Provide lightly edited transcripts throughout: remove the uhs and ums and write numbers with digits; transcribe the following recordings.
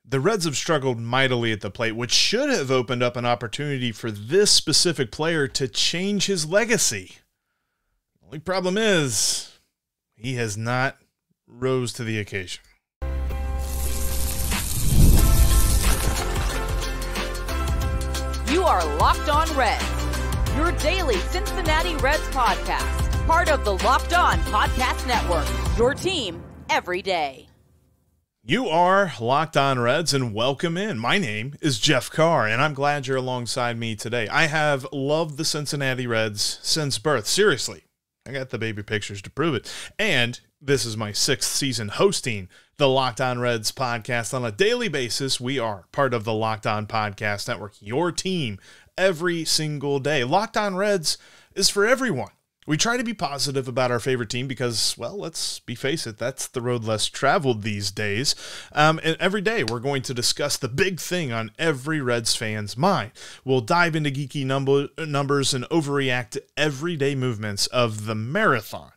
The Reds have struggled mightily at the plate, which should have opened up an opportunity for this specific player to change his legacy. The only problem is, he has not rose to the occasion. You are Locked On Reds, your daily Cincinnati Reds podcast, part of the Locked On Podcast Network, your team every day. You are Locked On Reds, and welcome in. My name is Jeff Carr, and I'm glad you're alongside me today. I have loved the Cincinnati Reds since birth. Seriously, I got the baby pictures to prove it. And this is my 6th season hosting the Locked On Reds podcast on a daily basis. We are part of the Locked On Podcast Network, your team every single day. Locked On Reds is for everyone. We try to be positive about our favorite team because, well, let's face it, that's the road less traveled these days. And every day we're going to discuss the big thing on every Reds fan's mind. We'll dive into geeky numbers and overreact to everyday movements of the marathon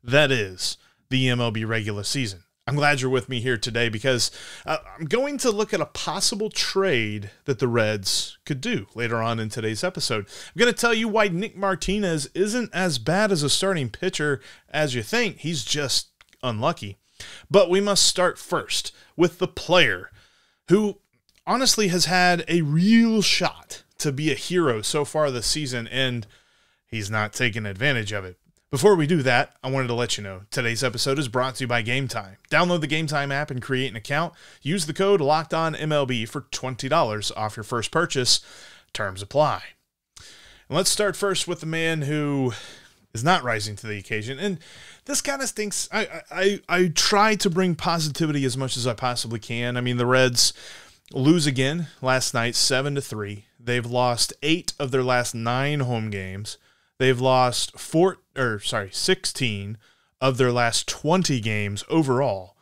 that is the MLB regular season. I'm glad you're with me here today because I'm going to look at a possible trade that the Reds could do later on in today's episode. I'm going to tell you why Nick Martinez isn't as bad as a starting pitcher as you think. He's just unlucky. But we must start first with the player who honestly has had a real shot to be a hero so far this season, and he's not taking advantage of it. Before we do that, I wanted to let you know today's episode is brought to you by Game Time. Download the Game Time app and create an account. Use the code LOCKEDONMLB for $20 off your first purchase. Terms apply. And let's start first with the man who is not rising to the occasion. And this kind of stinks. I try to bring positivity as much as I possibly can. I mean, the Reds lose again last night, 7-3. They've lost 8 of their last 9 home games. They've lost 16 of their last 20 games overall.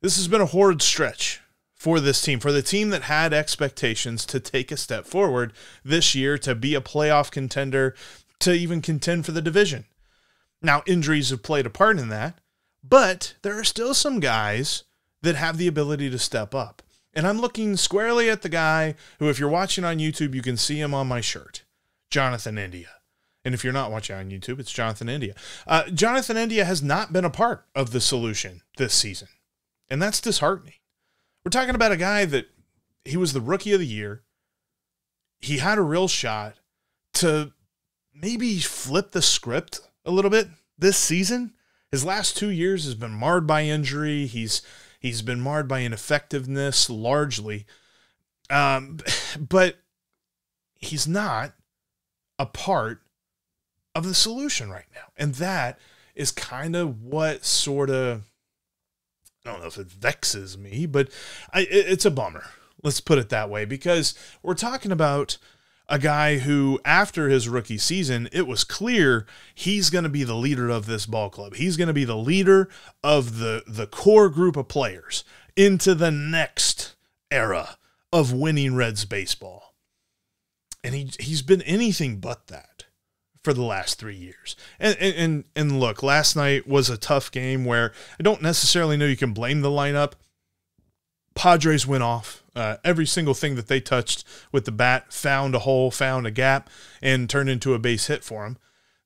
This has been a horrid stretch for this team, for the team that had expectations to take a step forward this year, to be a playoff contender, to even contend for the division. Now, injuries have played a part in that, but there are still some guys that have the ability to step up. And I'm looking squarely at the guy who, if you're watching on YouTube, you can see him on my shirt, Jonathan India. And if you're not watching on YouTube, it's Jonathan India. Jonathan India has not been a part of the solution this season, and that's disheartening. We're talking about a guy that he was the rookie of the year. He had a real shot to maybe flip the script a little bit this season. His last 2 years has been marred by injury. He's been marred by ineffectiveness largely, but he's not a part of the solution right now. And that is kind of what sort of, I don't know if it vexes me, but it's a bummer. Let's put it that way, because we're talking about a guy who, after his rookie season, it was clear he's going to be the leader of this ball club. He's going to be the leader of the core group of players into the next era of winning Reds baseball. And he's been anything but that for the last 3 years. And look, last night was a tough game where I don't necessarily know you can blame the lineup. Padres went off. Every single thing that they touched with the bat found a hole, found a gap, and turned into a base hit for them.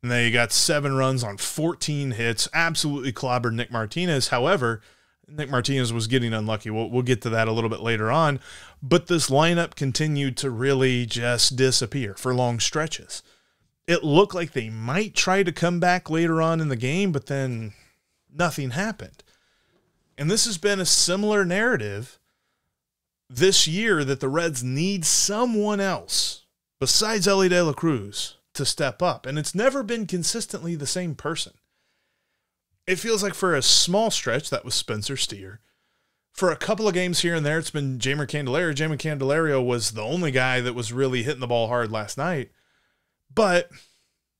And they got 7 runs on 14 hits, absolutely clobbered Nick Martinez. However, Nick Martinez was getting unlucky. We'll get to that a little bit later on. But this lineup continued to really just disappear for long stretches. It looked like they might try to come back later on in the game, but then nothing happened. And this has been a similar narrative this year, that the Reds need someone else besides Elly De La Cruz to step up. And it's never been consistently the same person. It feels like for a small stretch, that was Spencer Steer. For a couple of games here and there, it's been Jeimer Candelario. Jeimer Candelario was the only guy that was really hitting the ball hard last night. But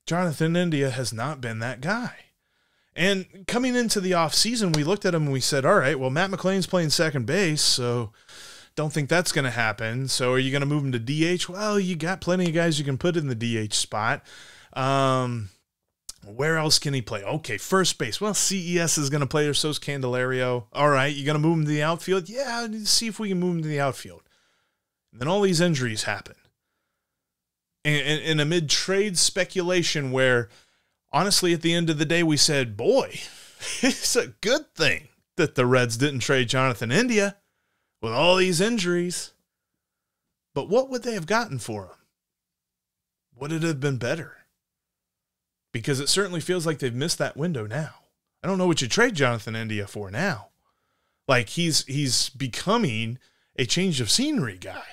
Jonathan India has not been that guy. And coming into the offseason, we looked at him and we said, all right, well, Matt McLain's playing second base, so don't think that's going to happen. So are you going to move him to DH? Well, you got plenty of guys you can put in the DH spot. Where else can he play? Okay, first base. Well, CES is going to play, or so's Candelario. All right, you going to move him to the outfield? Yeah, see if we can move him to the outfield. And then all these injuries happen. And amid trade speculation where, honestly, at the end of the day, we said, boy, it's a good thing that the Reds didn't trade Jonathan India with all these injuries. But what would they have gotten for him? Would it have been better? Because it certainly feels like they've missed that window now. I don't know what you trade Jonathan India for now. Like, he's becoming a change of scenery guy.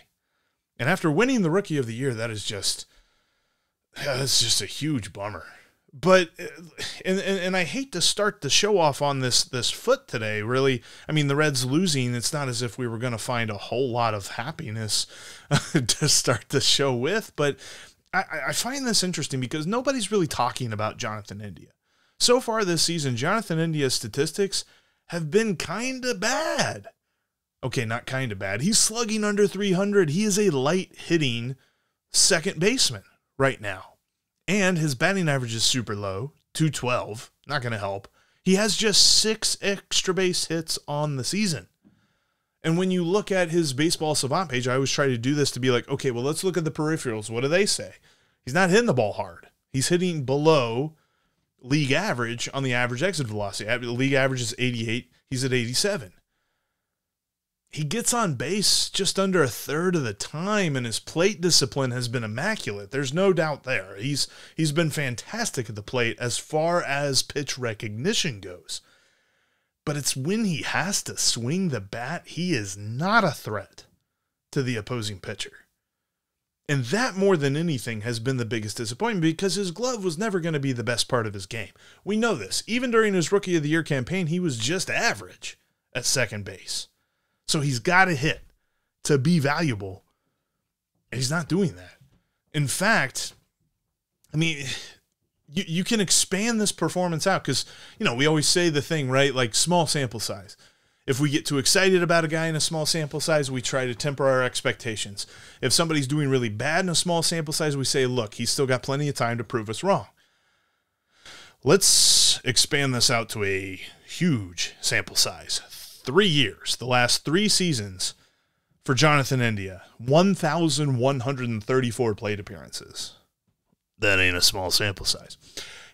And after winning the Rookie of the Year, that's just a huge bummer. But, and I hate to start the show off on this foot today, really. I mean, the Reds losing, it's not as if we were going to find a whole lot of happiness to start the show with, but I find this interesting because nobody's really talking about Jonathan India. So far this season, Jonathan India's statistics have been kind of bad. Okay, not kind of bad. He's slugging under 300. He is a light-hitting second baseman right now. And his batting average is super low, 212. Not going to help. He has just 6 extra base hits on the season. And when you look at his Baseball Savant page, I always try to do this to be like, okay, well, let's look at the peripherals. What do they say? He's not hitting the ball hard. He's hitting below league average on the average exit velocity. The league average is 88. He's at 87. He gets on base just under a third of the time, and his plate discipline has been immaculate. There's no doubt there. He's been fantastic at the plate as far as pitch recognition goes. But it's when he has to swing the bat, he is not a threat to the opposing pitcher. And that, more than anything, has been the biggest disappointment because his glove was never going to be the best part of his game. We know this. Even during his Rookie of the Year campaign, he was just average at second base. So he's got to hit to be valuable. And he's not doing that. In fact, I mean, you can expand this performance out because, you know, we always say the thing, right? Like small sample size. If we get too excited about a guy in a small sample size, we try to temper our expectations. If somebody's doing really bad in a small sample size, we say, look, he's still got plenty of time to prove us wrong. Let's expand this out to a huge sample size. 3 years, the last 3 seasons for Jonathan India, 1,134 plate appearances. That ain't a small sample size.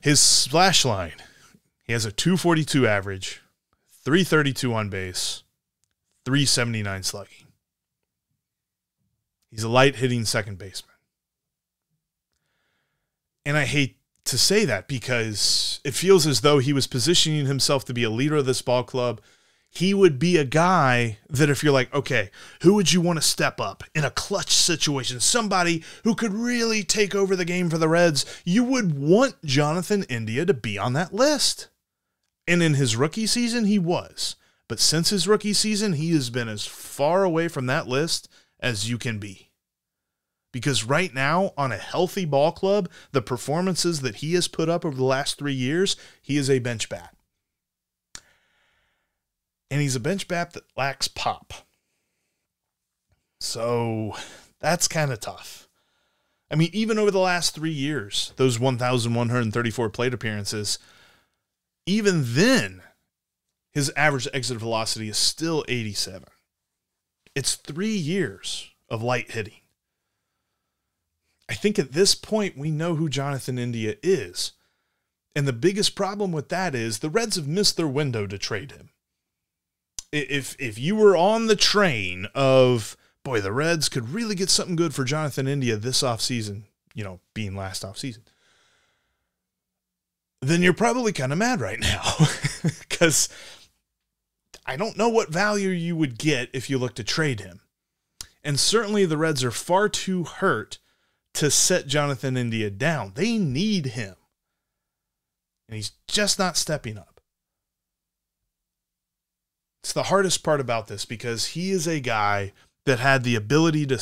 His slash line, he has a 242 average, 332 on base, 379 slugging. He's a light-hitting second baseman. And I hate to say that because it feels as though he was positioning himself to be a leader of this ball club. He would be a guy that if you're like, okay, who would you want to step up in a clutch situation? Somebody who could really take over the game for the Reds. You would want Jonathan India to be on that list. And in his rookie season, he was. But since his rookie season, he has been as far away from that list as you can be. Because right now, on a healthy ball club, the performances that he has put up over the last 3 years, he is a bench bat. And he's a bench bat that lacks pop. So that's kind of tough. I mean, even over the last 3 years, those 1,134 plate appearances, even then, his average exit velocity is still 87. It's 3 years of light hitting. I think at this point, we know who Jonathan India is. And the biggest problem with that is the Reds have missed their window to trade him. If you were on the train of, boy, the Reds could really get something good for Jonathan India this offseason, you know, being last offseason, then you're probably kind of mad right now because I don't know what value you would get if you look to trade him. And certainly the Reds are far too hurt to set Jonathan India down. They need him. And he's just not stepping up. It's the hardest part about this because he is a guy that had the ability to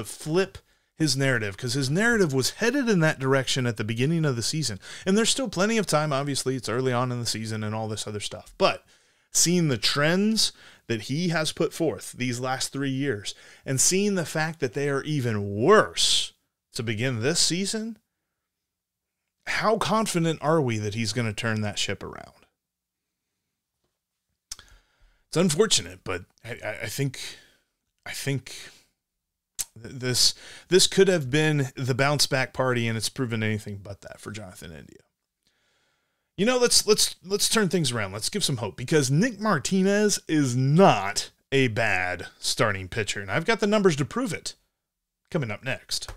flip his narrative because his narrative was headed in that direction at the beginning of the season. And there's still plenty of time. Obviously, it's early on in the season and all this other stuff. But seeing the trends that he has put forth these last 3 years and seeing the fact that they are even worse to begin this season, how confident are we that he's going to turn that ship around? It's unfortunate, but I think this could have been the bounce back party, and it's proven anything but that for Jonathan India. You know, let's turn things around. Let's give some hope, because Nick Martinez is not a bad starting pitcher, and I've got the numbers to prove it. Coming up next.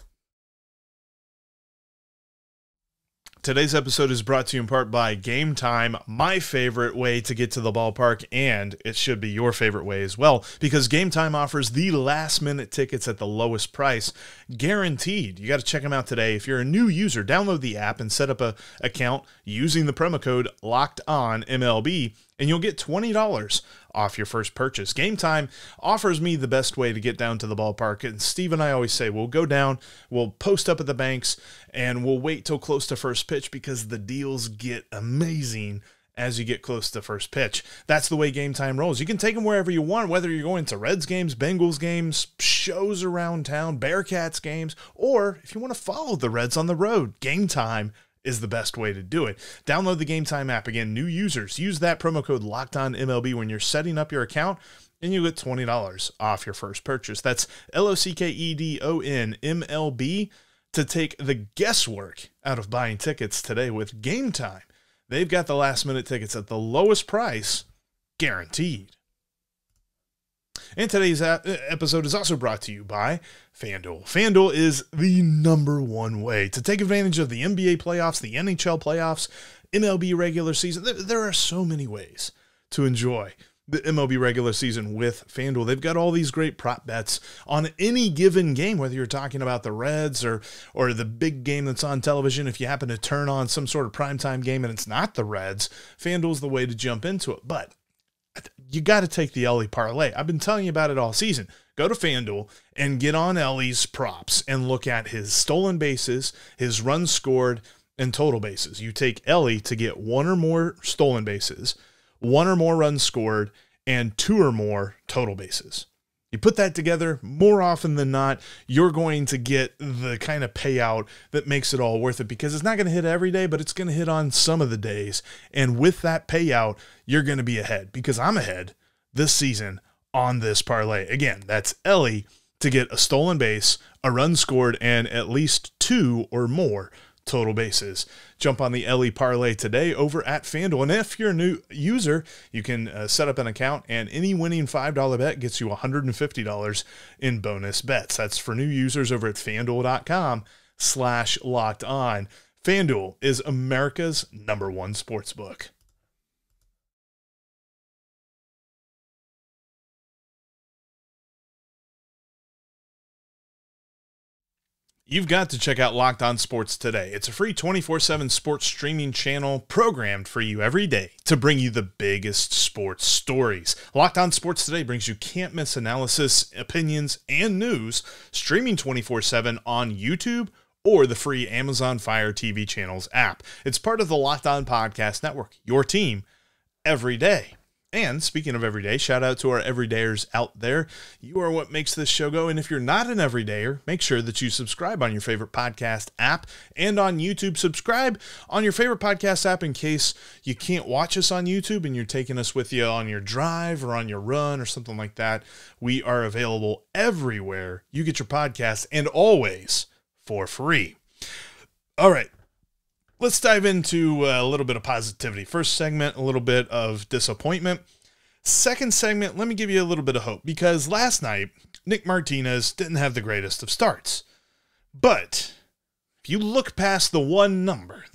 Today's episode is brought to you in part by Game Time, my favorite way to get to the ballpark, and it should be your favorite way as well, because Game Time offers the last-minute tickets at the lowest price, guaranteed. You got to check them out today. If you're a new user, download the app and set up an account using the promo code LOCKEDONMLB, and you'll get $20 off your first purchase. Game Time offers me the best way to get down to the ballpark, and Steve and I always say we'll go down, we'll post up at the banks, and we'll wait till close to first pitch, because the deals get amazing as you get close to first pitch. That's the way Game Time rolls. You can take them wherever you want, whether you're going to Reds games, Bengals games, shows around town, Bearcats games, or if you want to follow the Reds on the road, Game Time is the best way to do it. Download the Game Time app. Again, new users, use that promo code LOCKEDONMLB when you're setting up your account, and you get $20 off your first purchase. That's LOCKEDONMLB to take the guesswork out of buying tickets today with Game Time. They've got the last-minute tickets at the lowest price, guaranteed. And today's episode is also brought to you by FanDuel. FanDuel is the #1 way to take advantage of the NBA playoffs, the NHL playoffs, MLB regular season. There are so many ways to enjoy the MLB regular season with FanDuel. They've got all these great prop bets on any given game, whether you're talking about the Reds or the big game that's on television. If you happen to turn on some sort of primetime game and it's not the Reds, FanDuel's the way to jump into it. But you got to take the Ellie parlay. I've been telling you about it all season. Go to FanDuel and get on Ellie's props and look at his stolen bases, his runs scored, and total bases. You take Ellie to get 1 or more stolen bases, 1 or more runs scored, and 2 or more total bases. You put that together, more often than not, you're going to get the kind of payout that makes it all worth it, because it's not going to hit every day, but it's going to hit on some of the days. And with that payout, you're going to be ahead, because I'm ahead this season on this parlay. Again, that's Ellie to get a stolen base, a run scored, and at least 2 or more total bases. Jump on the Ellie parlay today over at FanDuel. And if you're a new user, you can set up an account, and any winning $5 bet gets you $150 in bonus bets. That's for new users over at FanDuel.com/lockedon. FanDuel is America's #1 sportsbook. You've got to check out Locked On Sports today. It's a free 24/7 sports streaming channel programmed for you every day to bring you the biggest sports stories. Locked On Sports today brings you can't-miss analysis, opinions, and news, streaming 24/7 on YouTube or the free Amazon Fire TV channels app. It's part of the Locked On Podcast Network, your team every day. And speaking of everyday, shout out to our everydayers out there. You are what makes this show go. And if you're not an everydayer, make sure that you subscribe on your favorite podcast app and on YouTube. Subscribe on your favorite podcast app in case you can't watch us on YouTube and you're taking us with you on your drive or on your run or something like that. We are available everywhere you get your podcasts, and always for free. All right. Let's dive into a little bit of positivity. First segment, a little bit of disappointment. Second segment, let me give you a little bit of hope, because last night, Nick Martinez didn't have the greatest of starts. But if you look past the one number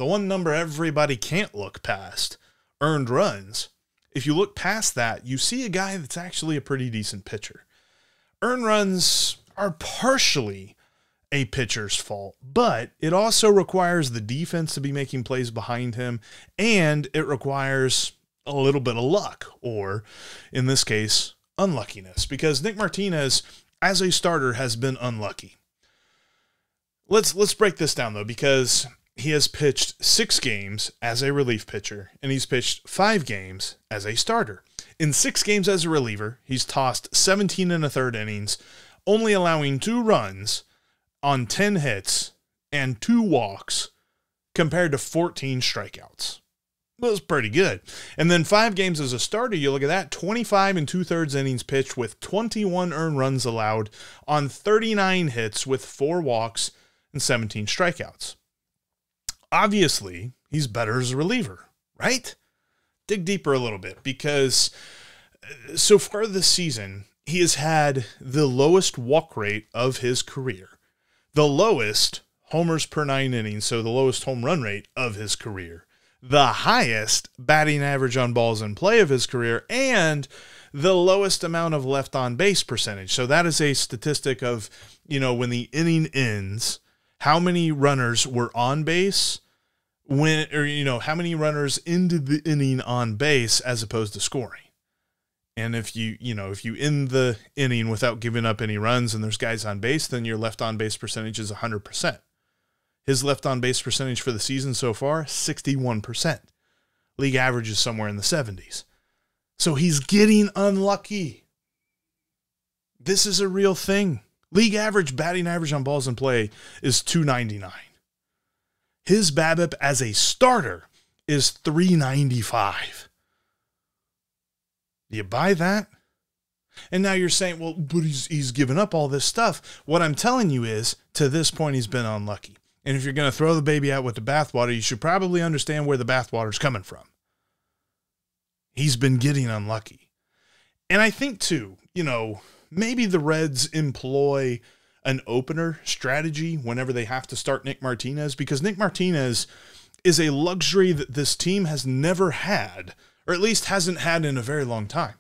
everybody can't look past, earned runs, if you look past that, you see a guy that's actually a pretty decent pitcher. Earned runs are partially a pitcher's fault, but it also requires the defense to be making plays behind him, and it requires a little bit of luck, or in this case, unluckiness, because Nick Martinez as a starter has been unlucky. Let's break this down though, because he has pitched 6 games as a relief pitcher, and he's pitched 5 games as a starter. In 6 games as a reliever, he's tossed 17 1/3 innings, only allowing 2 runs on 10 hits and 2 walks, compared to 14 strikeouts. It was pretty good. And then 5 games as a starter, you look at that, 25 and 2/3 innings pitched with 21 earned runs allowed on 39 hits with 4 walks and 17 strikeouts. Obviously, he's better as a reliever, right? Dig deeper a little bit, because so far this season, he has had the lowest walk rate of his career, the lowest homers per 9 innings, so the lowest home run rate of his career, the highest batting average on balls in play of his career, and the lowest amount of left on base percentage. So that is a statistic of, when the inning ends, how many runners were on base how many runners into the inning on base as opposed to scoring. And if you end the inning without giving up any runs and there's guys on base, then your left on base percentage is 100%. His left on base percentage for the season so far, 61%. League average is somewhere in the 70s. So he's getting unlucky. This is a real thing. League average batting average on balls in play is .299. His BABIP as a starter is .395. Do you buy that? And now you're saying, well, but he's given up all this stuff. What I'm telling you is, to this point, he's been unlucky. And if you're going to throw the baby out with the bathwater, you should probably understand where the bathwater's coming from. He's been getting unlucky. And I think, too, maybe the Reds employ an opener strategy whenever they have to start Nick Martinez, because Nick Martinez is a luxury that this team has never had, or at least hasn't had in a very long time.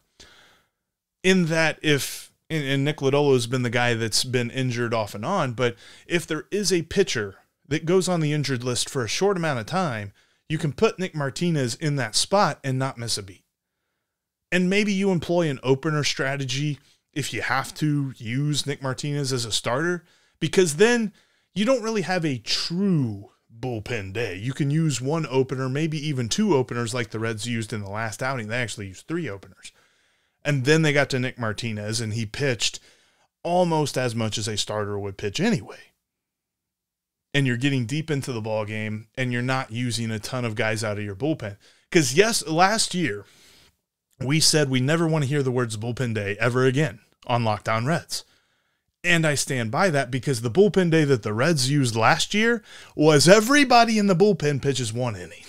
In that and Nick Lodolo has been the guy that's been injured off and on, but if there is a pitcher that goes on the injured list for a short amount of time, you can put Nick Martinez in that spot and not miss a beat. And maybe you employ an opener strategy if you have to use Nick Martinez as a starter, because then you don't really have a true bullpen day. You can use one opener, maybe even 2 openers like the Reds used in the last outing. They actually used 3 openers. And then they got to Nick Martinez, and he pitched almost as much as a starter would pitch anyway. And you're getting deep into the ball game, and you're not using a ton of guys out of your bullpen. Because, yes, last year we said we never want to hear the words bullpen day ever again on Locked On Reds. And I stand by that, because the bullpen day that the Reds used last year was everybody in the bullpen pitches 1 inning.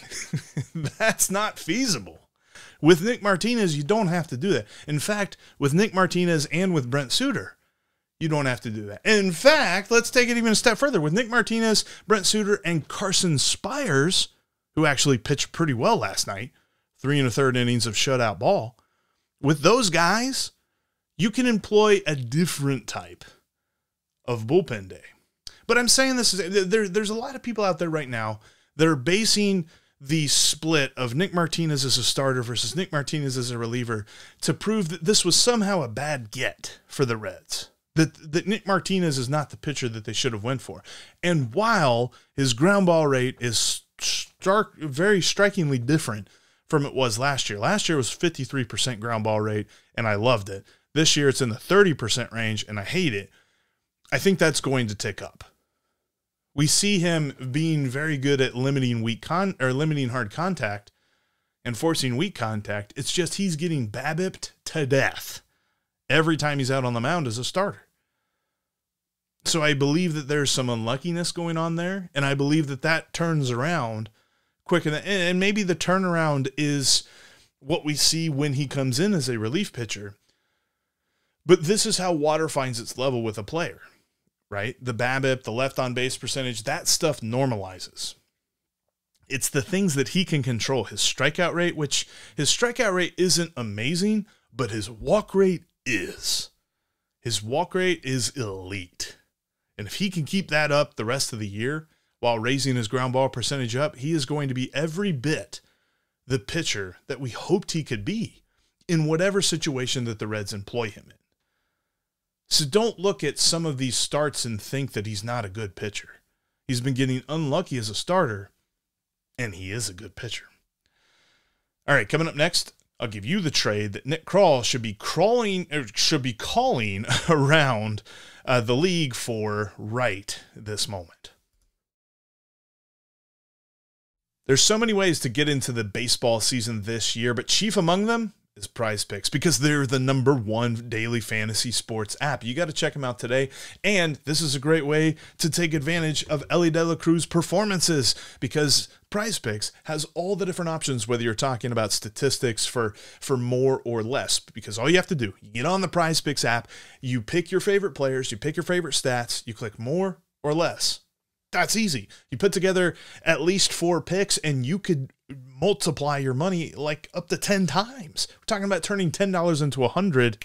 That's not feasible. With Nick Martinez, you don't have to do that. In fact, with Nick Martinez and with Brent Rooker, you don't have to do that. In fact, let's take it even a step further. With Nick Martinez, Brent Rooker, and Carson Spires, who actually pitched pretty well last night, 3 1/3 innings of shutout ball. With those guys, you can employ a different type of bullpen day. But I'm saying this is, there's a lot of people out there right now that are basing the split of Nick Martinez as a starter versus Nick Martinez as a reliever to prove that this was somehow a bad get for the Reds. That Nick Martinez is not the pitcher that they should have went for. And while his ground ball rate is very strikingly different from it was last year. Last year was 53% ground ball rate, and I loved it. This year it's in the 30% range, and I hate it. I think that's going to tick up. We see him being very good at limiting hard contact and forcing weak contact. It's just he's getting BABIP'd to death every time he's out on the mound as a starter. So I believe that there's some unluckiness going on there, and I believe that that turns around quick. And maybe the turnaround is what we see when he comes in as a relief pitcher. But this is how water finds its level with a player, right? The BABIP, the left on base percentage, that stuff normalizes. It's the things that he can control. His strikeout rate, which his strikeout rate isn't amazing, but his walk rate is. His walk rate is elite. And if he can keep that up the rest of the year while raising his ground ball percentage up, he is going to be every bit the pitcher that we hoped he could be in whatever situation that the Reds employ him in. So don't look at some of these starts and think that he's not a good pitcher. He's been getting unlucky as a starter, and he is a good pitcher. All right, coming up next, I'll give you the trade that Nick Krall should be calling around the league for right this moment. There's so many ways to get into the baseball season this year, but chief among them is PrizePicks, because they're the #1 daily fantasy sports app. You got to check them out today. And this is a great way to take advantage of Elly De La Cruz's performances, because PrizePicks has all the different options, whether you're talking about statistics for more or less, because all you have to do, you get on the PrizePicks app, you pick your favorite players, you pick your favorite stats, you click more or less. That's easy. You put together at least 4 picks and you could multiply your money like up to 10 times. We're talking about turning $10 into $100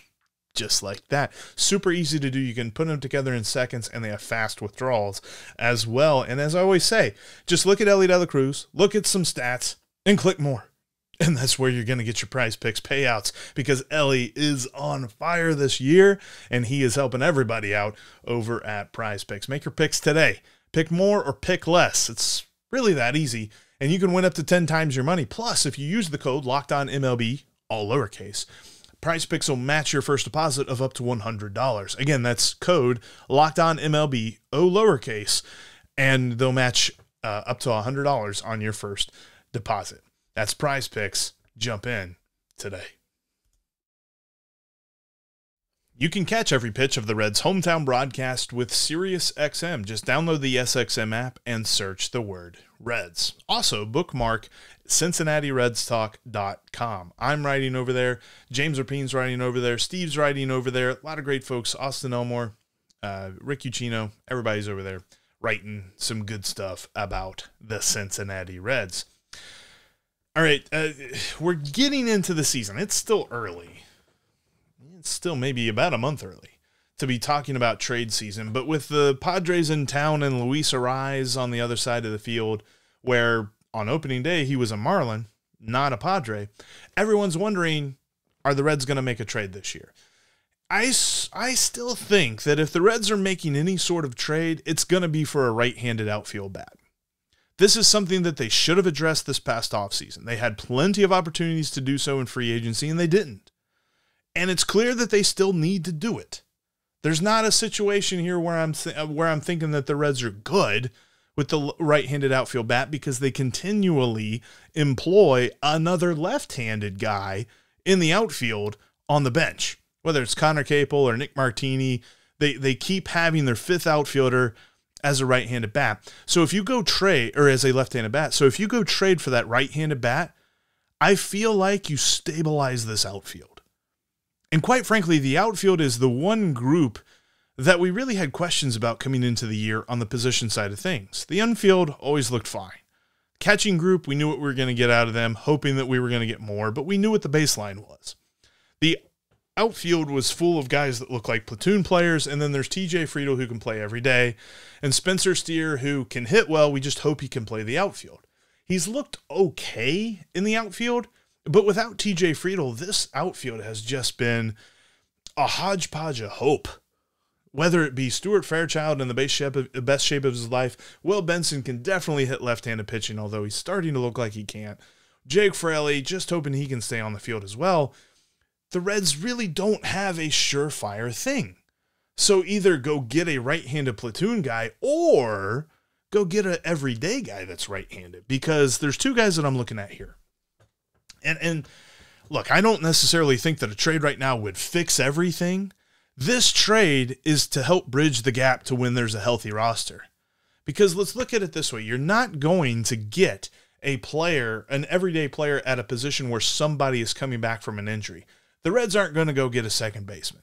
just like that. Super easy to do. You can put them together in seconds, and they have fast withdrawals as well. And as I always say, just look at Elly De La Cruz, look at some stats, and click more. And that's where you're going to get your PrizePicks payouts, because Elly is on fire this year, and he is helping everybody out over at PrizePicks. Make your picks today. Pick more or pick less. It's really that easy. And you can win up to 10 times your money. Plus, if you use the code LOCKEDONMLB, all lowercase, PrizePicks will match your first deposit of up to $100. Again, that's code LOCKEDONMLB, all lowercase, and they'll match up to $100 on your first deposit. That's PrizePicks. Jump in today. You can catch every pitch of the Reds' hometown broadcast with SiriusXM. Just download the SXM app and search the word Reds. Also, bookmark CincinnatiRedsTalk.com. I'm writing over there. James Rapine's writing over there. Steve's writing over there. A lot of great folks. Austin Elmore, Rick Uccino, everybody's over there writing some good stuff about the Cincinnati Reds. All right, we're getting into the season. It's still early. It's still maybe about a month early to be talking about trade season. But with the Padres in town and Luis Arraez on the other side of the field, where on opening day he was a Marlin, not a Padre, everyone's wondering, are the Reds going to make a trade this year? I still think that if the Reds are making any sort of trade, it's going to be for a right-handed outfield bat. This is something that they should have addressed this past offseason. They had plenty of opportunities to do so in free agency, and they didn't. And it's clear that they still need to do it. There's not a situation here where I'm thinking that the Reds are good with the right-handed outfield bat, because they continually employ another left-handed guy in the outfield on the bench. Whether it's Connor Capel or Nick Martini, they keep having their fifth outfielder as a right-handed bat. So if you go trade, or as a left-handed bat, so if you go trade for that right-handed bat, I feel like you stabilize this outfield. And quite frankly, the outfield is the one group that we really had questions about coming into the year on the position side of things. The infield always looked fine. Catching group, we knew what we were going to get out of them, hoping that we were going to get more, but we knew what the baseline was. The outfield was full of guys that look like platoon players, and then there's TJ Friedl, who can play every day, and Spencer Steer, who can hit well. We just hope he can play the outfield. He's looked okay in the outfield, but without TJ Friedl, this outfield has just been a hodgepodge of hope. Whether it be Stuart Fairchild in the best shape of his life, Will Benson can definitely hit left-handed pitching, although he's starting to look like he can't. Jake Fraley, just hoping he can stay on the field as well. The Reds really don't have a surefire thing. So either go get a right-handed platoon guy, or go get an everyday guy that's right-handed, because there's 2 guys that I'm looking at here. And look, I don't necessarily think that a trade right now would fix everything. This trade is to help bridge the gap to when there's a healthy roster. Because let's look at it this way. You're not going to get a player, an everyday player, at a position where somebody is coming back from an injury. The Reds aren't going to go get a second baseman.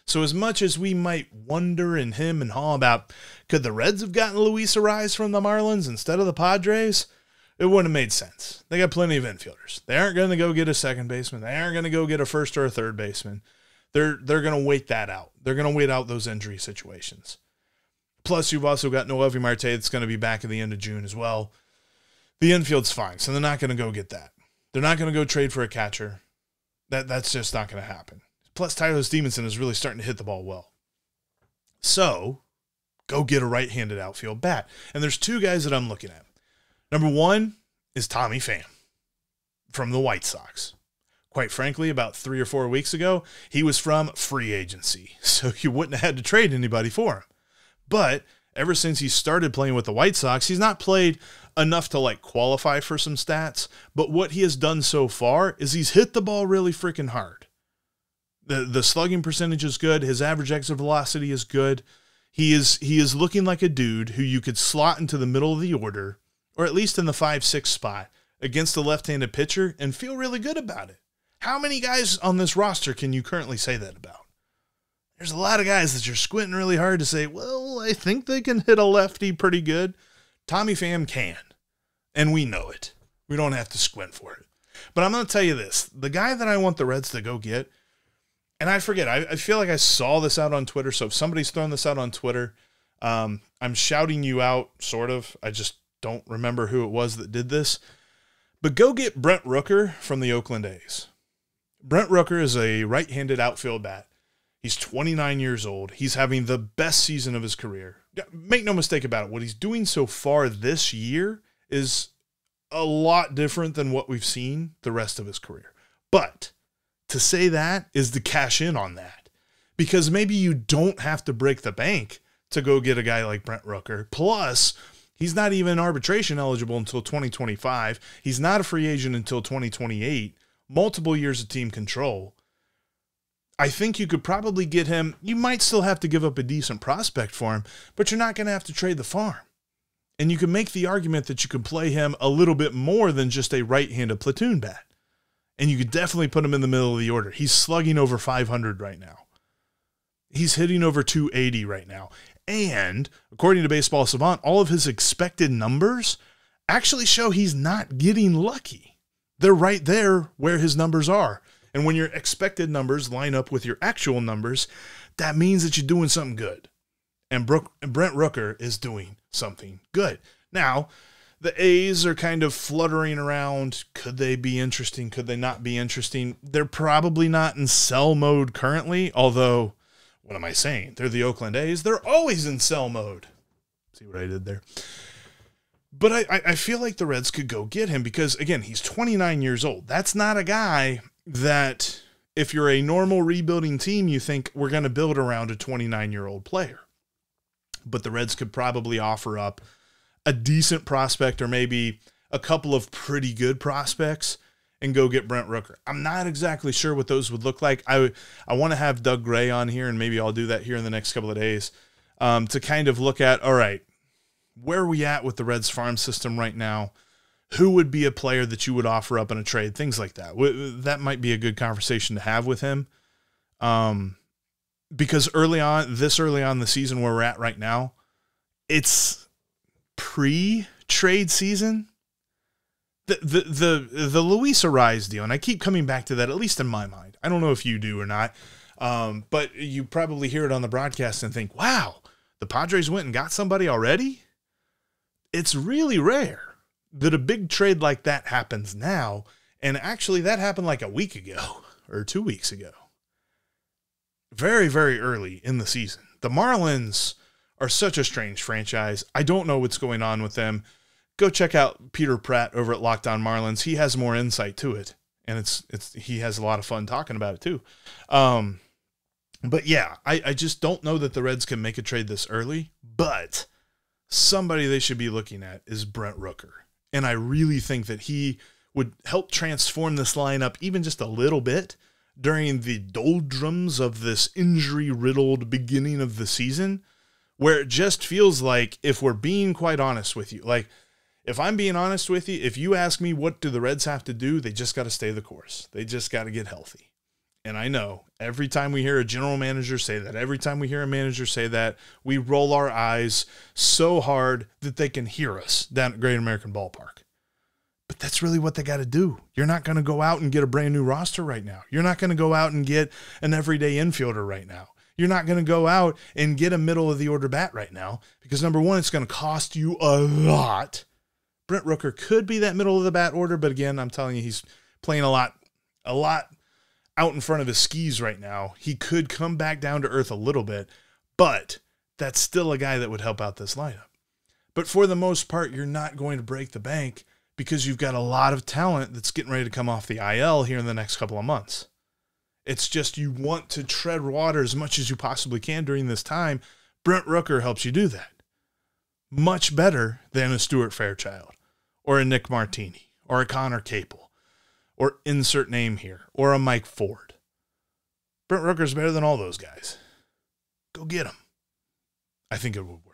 So as much as we might wonder and hem and haw about, could the Reds have gotten Luis Arraez from the Marlins instead of the Padres? It wouldn't have made sense. They got plenty of infielders. They aren't going to go get a second baseman. They aren't going to go get a first or a third baseman. They're going to wait that out. They're going to wait out those injury situations. Plus, you've also got Noelvi Marte that's going to be back at the end of June as well. The infield's fine, so they're not going to go get that. They're not going to go trade for a catcher. That's just not going to happen. Plus, Tyler Stevenson is really starting to hit the ball well. So, go get a right-handed outfield bat. And there's 2 guys that I'm looking at. Number 1 is Tommy Pham from the White Sox. Quite frankly, about 3 or 4 weeks ago, he was from free agency, so you wouldn't have had to trade anybody for him. But Ever since he started playing with the White Sox, he's not played enough to like qualify for some stats, but what he has done so far is he's hit the ball really freaking hard. The slugging percentage is good. His average exit velocity is good. He is looking like a dude who you could slot into the middle of the order, or at least in the 5-6 spot against a left-handed pitcher and feel really good about it. How many guys on this roster can you currently say that about? There's a lot of guys that you're squinting really hard to say, well, I think they can hit a lefty pretty good. Tommy Pham can, and we know it. We don't have to squint for it. But I'm going to tell you this. The guy that I want the Reds to go get, and I forget, I feel like I saw this out on Twitter, so if somebody's throwing this out on Twitter, I'm shouting you out, sort of. I just don't remember who it was that did this. But go get Brent Rooker from the Oakland A's. Brent Rooker is a right-handed outfield bat. He's 29 years old. He's having the best season of his career. Make no mistake about it. What he's doing so far this year is a lot different than what we've seen the rest of his career. But to say that is to cash in on that, because maybe you don't have to break the bank to go get a guy like Brent Rooker. Plus, he's not even arbitration eligible until 2025. He's not a free agent until 2028. Multiple years of team control. I think you could probably get him. You might still have to give up a decent prospect for him, but you're not going to have to trade the farm. And you can make the argument that you could play him a little bit more than just a right-handed platoon bat. And you could definitely put him in the middle of the order. He's slugging over 500 right now. He's hitting over 280 right now. And according to Baseball Savant, all of his expected numbers actually show he's not getting lucky. They're right there where his numbers are. And when your expected numbers line up with your actual numbers, that means that you're doing something good. And Brent Rooker is doing something good. Now, the A's are kind of fluttering around. Could they be interesting? Could they not be interesting? They're probably not in sell mode currently, although, what am I saying? They're the Oakland A's. They're always in sell mode. See what I did there? But I feel like the Reds could go get him because, again, he's 29 years old. That's not a guy that, if you're a normal rebuilding team, you think we're going to build around a 29-year-old player. But the Reds could probably offer up a decent prospect or maybe a couple of pretty good prospects and go get Brent Rooker. I'm not exactly sure what those would look like. I want to have Doug Gray on here, and maybe I'll do that here in the next couple of days to kind of look at, all right, where are we at with the Reds farm system right now? Who would be a player that you would offer up in a trade? Things like that. That might be a good conversation to have with him. Because early on in the season where we're at right now, it's pre-trade season. The Luis Ariz deal, and I keep coming back to that, at least in my mind. I don't know if you do or not, but you probably hear it on the broadcast and think, wow, the Padres went and got somebody already? It's really rare that a big trade like that happens now, and actually that happened like a week ago or 2 weeks ago. Very, very early in the season. The Marlins are such a strange franchise. I don't know what's going on with them. Go check out Peter Pratt over at Locked On Marlins. He has more insight to it, and he has a lot of fun talking about it too. But yeah, I just don't know that the Reds can make a trade this early, but somebody they should be looking at is Brent Rooker. And I really think that he would help transform this lineup even just a little bit during the doldrums of this injury-riddled beginning of the season, where it just feels like, if we're being quite honest with you, like, if I'm being honest with you, if you ask me what do the Reds have to do, they just got to stay the course. They just got to get healthy. And I know every time we hear a general manager say that, every time we hear a manager say that, we roll our eyes so hard that they can hear us down at Great American Ballpark. But that's really what they got to do. You're not going to go out and get a brand new roster right now. You're not going to go out and get an everyday infielder right now. You're not going to go out and get a middle of the order bat right now because, number one, it's going to cost you a lot. Brent Rooker could be that middle of the bat order, but again, I'm telling you, he's playing a lot out in front of his skis right now. He could come back down to earth a little bit, but that's still a guy that would help out this lineup. But for the most part, you're not going to break the bank because you've got a lot of talent that's getting ready to come off the IL here in the next couple of months. It's just you want to tread water as much as you possibly can during this time. Brent Rooker helps you do that. much better than a Stuart Fairchild or a Nick Martini or a Connor Capel or insert name here or a Mike Ford. Brent Rooker is better than all those guys. Go get him. I think it would work.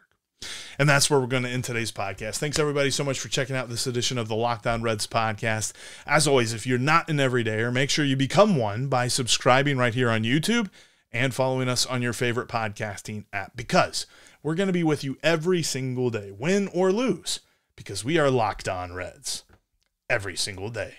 And that's where we're going to end today's podcast. Thanks, everybody, so much for checking out this edition of the Locked On Reds podcast. As always, if you're not an everydayer, make sure you become one by subscribing right here on YouTube and following us on your favorite podcasting app, because we're going to be with you every single day, win or lose, because we are Locked On Reds every single day.